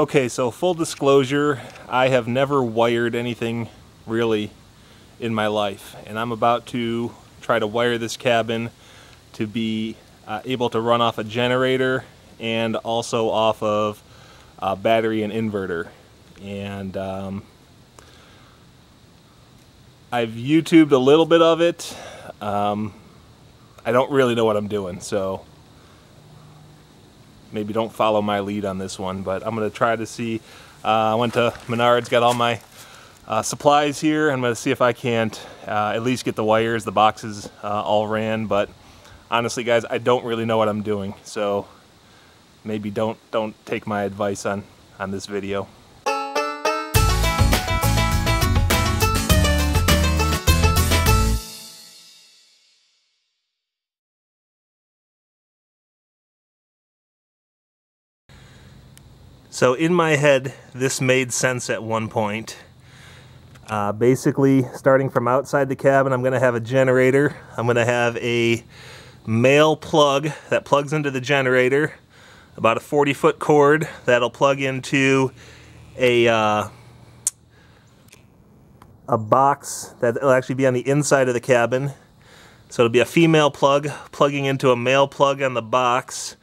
Okay, so full disclosure, I have never wired anything really in my life, and I'm about to try to wire this cabin to be able to run off a generator and also off of battery and inverter. And I've YouTubed a little bit of it. I don't really know what I'm doing, so maybe don't follow my lead on this one, but I'm going to try to see. I went to Menards, got all my supplies here. I'm going to see if I can't at least get the wires, the boxes all ran, but honestly guys, I don't really know what I'm doing, so maybe don't take my advice on this video. So in my head, this made sense at one point. Basically, starting from outside the cabin, I'm going to have a generator. I'm going to have a male plug that plugs into the generator, about a 40-foot cord that'll plug into a box that'll actually be on the inside of the cabin. So it'll be a female plug plugging into a male plug on the box.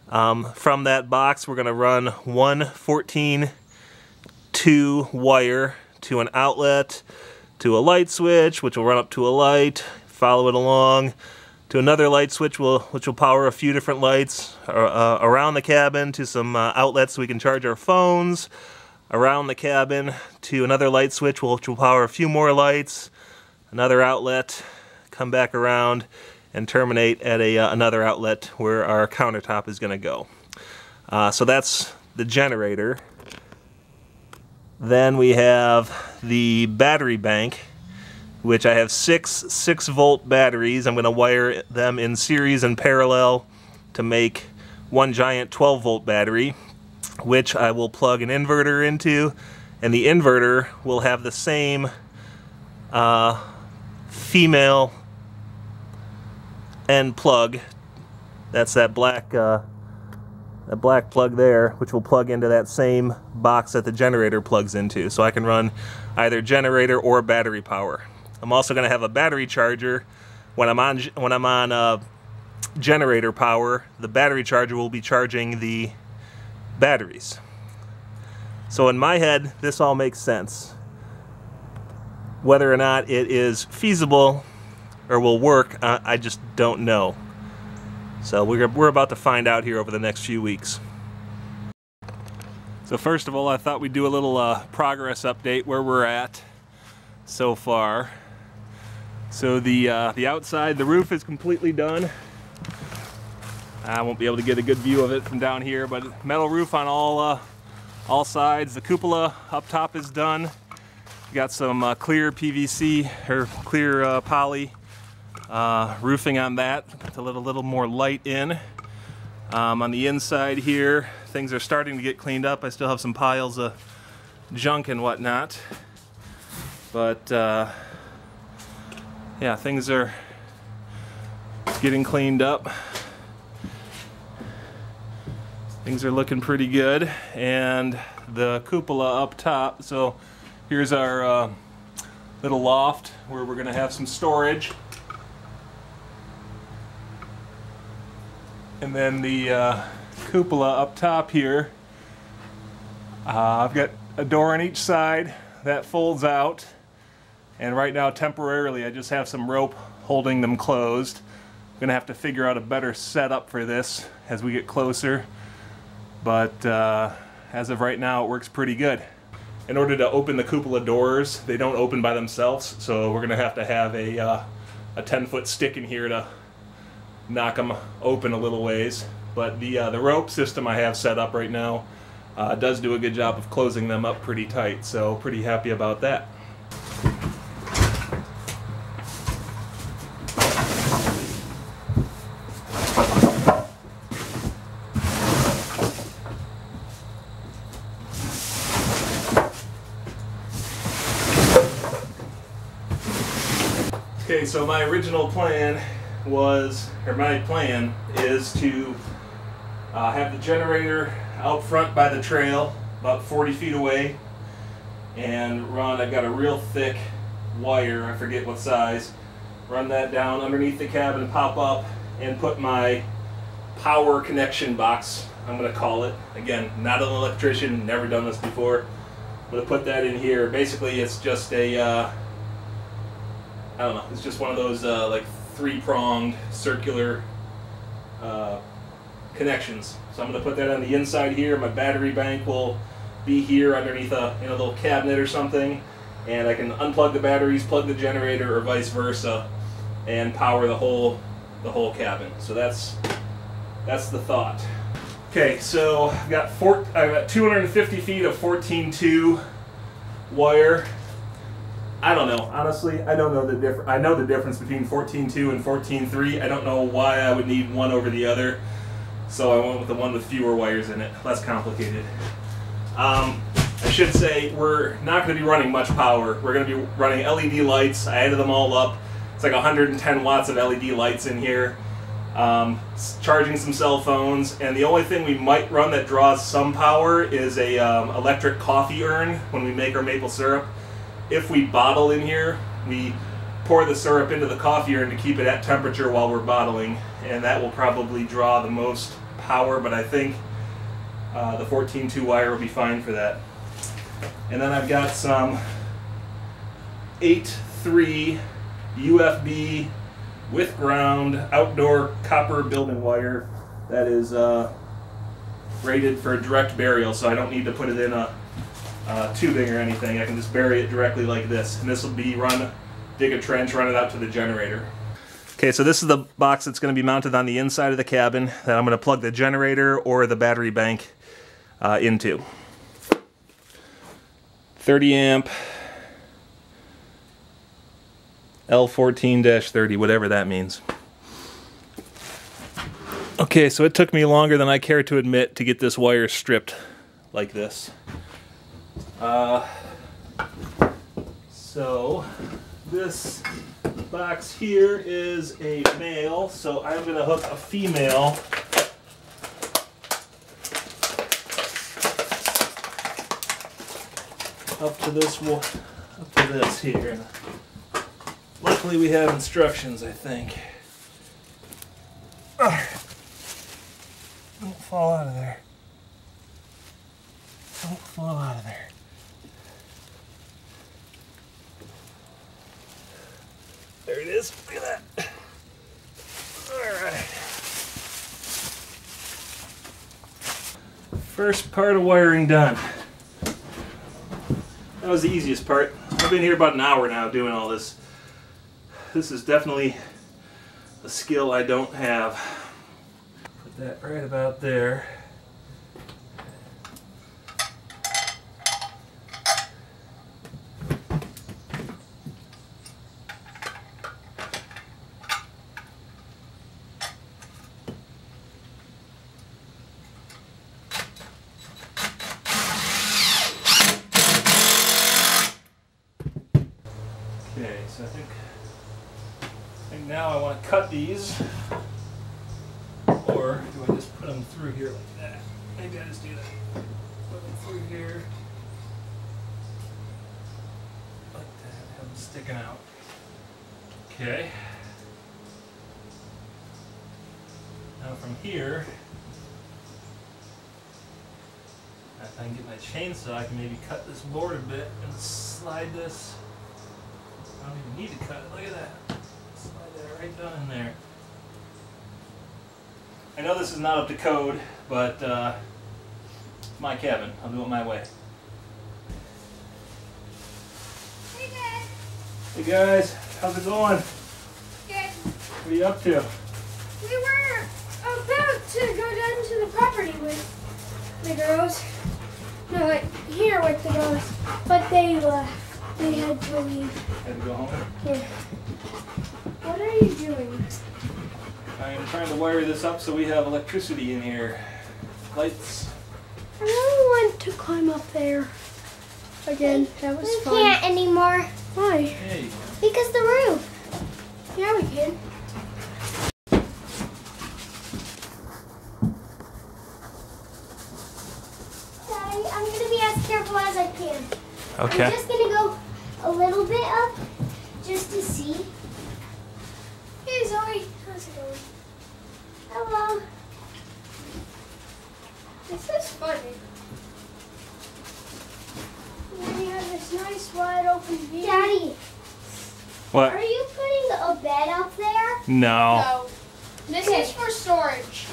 From that box, we're going to run one 14-2 wire to an outlet, to a light switch, which will run up to a light, follow it along, to another light switch which will power a few different lights around the cabin, to some outlets so we can charge our phones, around the cabin, to another light switch which will power a few more lights, another outlet, come back around, and terminate at another outlet where our countertop is going to go. So that's the generator. Then we have the battery bank, which I have six 6-volt batteries. I'm going to wire them in series and parallel to make one giant 12-volt battery, which I will plug an inverter into, and the inverter will have the same female end plug. That's that black plug there, which will plug into that same box that the generator plugs into, so I can run either generator or battery power. I'm also going to have a battery charger. When I'm on generator power, the battery charger will be charging the batteries. So in my head, this all makes sense. Whether or not it is feasible or will work, I just don't know. So we're about to find out here over the next few weeks. So first of all, I thought we'd do a little progress update where we're at so far. So the outside, the roof is completely done. I won't be able to get a good view of it from down here, but metal roof on all sides. The cupola up top is done. We got some clear PVC or clear poly roofing on that to let a little more light in. On the inside here, things are starting to get cleaned up. I still have some piles of junk and whatnot, but yeah, things are getting cleaned up. Things are looking pretty good, and the cupola up top. So here's our little loft where we're going to have some storage. And then the cupola up top here, I've got a door on each side that folds out, and right now temporarily I just have some rope holding them closed. I'm gonna have to figure out a better setup for this as we get closer, but as of right now it works pretty good. In order to open the cupola doors, they don't open by themselves, so we're gonna have a 10-foot stick in here to knock them open a little ways. But the rope system I have set up right now does do a good job of closing them up pretty tight, so pretty happy about that. Okay, so my original plan was, or my plan is to have the generator out front by the trail, about 40 feet away and run, I've got a real thick wire, I forget what size, run that down underneath the cabin, pop up, and put my power connection box, I'm going to call it. Again, not an electrician, never done this before. I'm going to put that in here. Basically, it's just a, I don't know, it's just one of those like three-pronged circular connections. So I'm going to put that on the inside here. My battery bank will be here underneath a little cabinet or something, and I can unplug the batteries, plug the generator, or vice versa, and power the whole cabin. So that's the thought. Okay, so I've got 250 feet of 14.2 wire. I don't know, honestly, I don't know the difference. I know the difference between 14.2 and 14.3. I don't know why I would need one over the other, so I went with the one with fewer wires in it, less complicated. I should say we're not going to be running much power. We're going to be running LED lights. I added them all up. It's like 110 watts of LED lights in here. Charging some cell phones, and the only thing we might run that draws some power is a electric coffee urn when we make our maple syrup. If we bottle in here, we pour the syrup into the coffee urn to keep it at temperature while we're bottling, and that will probably draw the most power, but I think the 14.2 wire will be fine for that. And then I've got some 8.3 UFB with ground outdoor copper building wire that is rated for direct burial, so I don't need to put it in a tubing or anything. I can just bury it directly like this, and this will be dig a trench, run it out to the generator. Okay, so this is the box that's going to be mounted on the inside of the cabin that I'm going to plug the generator or the battery bank into. 30 amp L14-30, whatever that means. Okay, so it took me longer than I care to admit to get this wire stripped like this. So this box here is a male, so I'm going to hook a female up to this here. Luckily we have instructions, I think. Don't fall out of there. Don't fall out of there. There it is. Look at that. Alright. First part of wiring done. That was the easiest part. I've been here about an hour now doing all this. This is definitely a skill I don't have. Put that right about there. Okay, so I think now I want to cut these, or do I just put them through here like that? Maybe I just do that. Put them through here like that, have them sticking out. Okay. Now from here, if I can get my chainsaw, I can maybe cut this board a bit and slide this. I don't even need to cut it. Look at that. Slide that right down in there. I know this is not up to code, but it's my cabin. I'll do it my way. Hey, Dad. Hey guys, how's it going? Good. What are you up to? We were about to go down to the property with the girls. No, like here with the girls, but they left. They had to leave. Had to go home? Here. What are you doing? I am trying to wire this up so we have electricity in here. Lights. I really want to climb up there again. That was fun. We can't anymore. Why? Hey. Because the roof. Yeah, we can. Dad, I'm going to be as careful as I can. Okay. I'm just going to go a little bit up just to see. Hey Zoe, how's it going? Hello. This is funny. And then you have this nice wide open view. Daddy, What? are you putting a bed up there? No. No. This Okay. is for storage.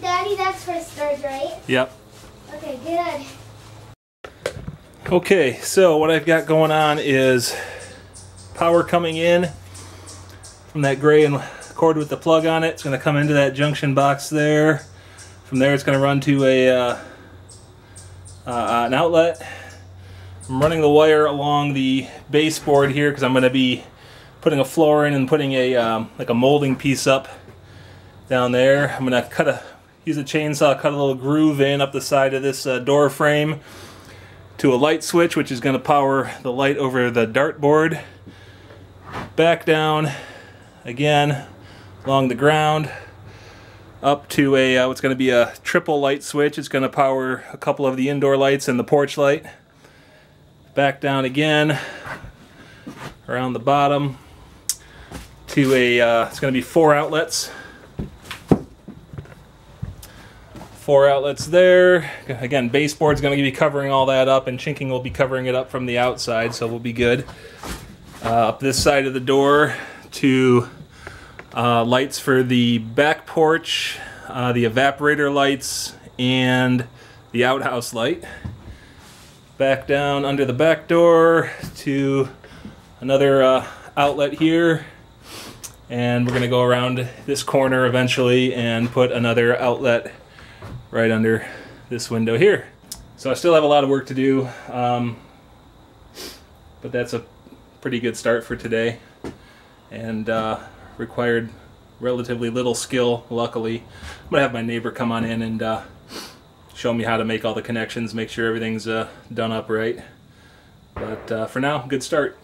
Daddy, that's for storage, right? Yep. Okay, good. Okay, so what I've got going on is power coming in from that gray and cord with the plug on it. It's going to come into that junction box there. From there it's going to run to an outlet. I'm running the wire along the baseboard here because I'm going to be putting a floor in and putting a like a molding piece up down there. I'm going to use a chainsaw, cut a little groove in up the side of this door frame to a light switch, which is going to power the light over the dartboard. Back down again along the ground up to a what's going to be a triple light switch. It's going to power a couple of the indoor lights and the porch light. Back down again around the bottom to a it's going to be 4 outlets. 4 outlets there. Again, baseboard's going to be covering all that up, and chinking will be covering it up from the outside, so we'll be good. Up this side of the door to lights for the back porch, the evaporator lights, and the outhouse light. Back down under the back door to another outlet here, and we're going to go around this corner eventually and put another outlet right under this window here. So I still have a lot of work to do, but that's a pretty good start for today, and required relatively little skill, luckily. I'm gonna have my neighbor come on in and show me how to make all the connections, make sure everything's done up right. But for now, good start.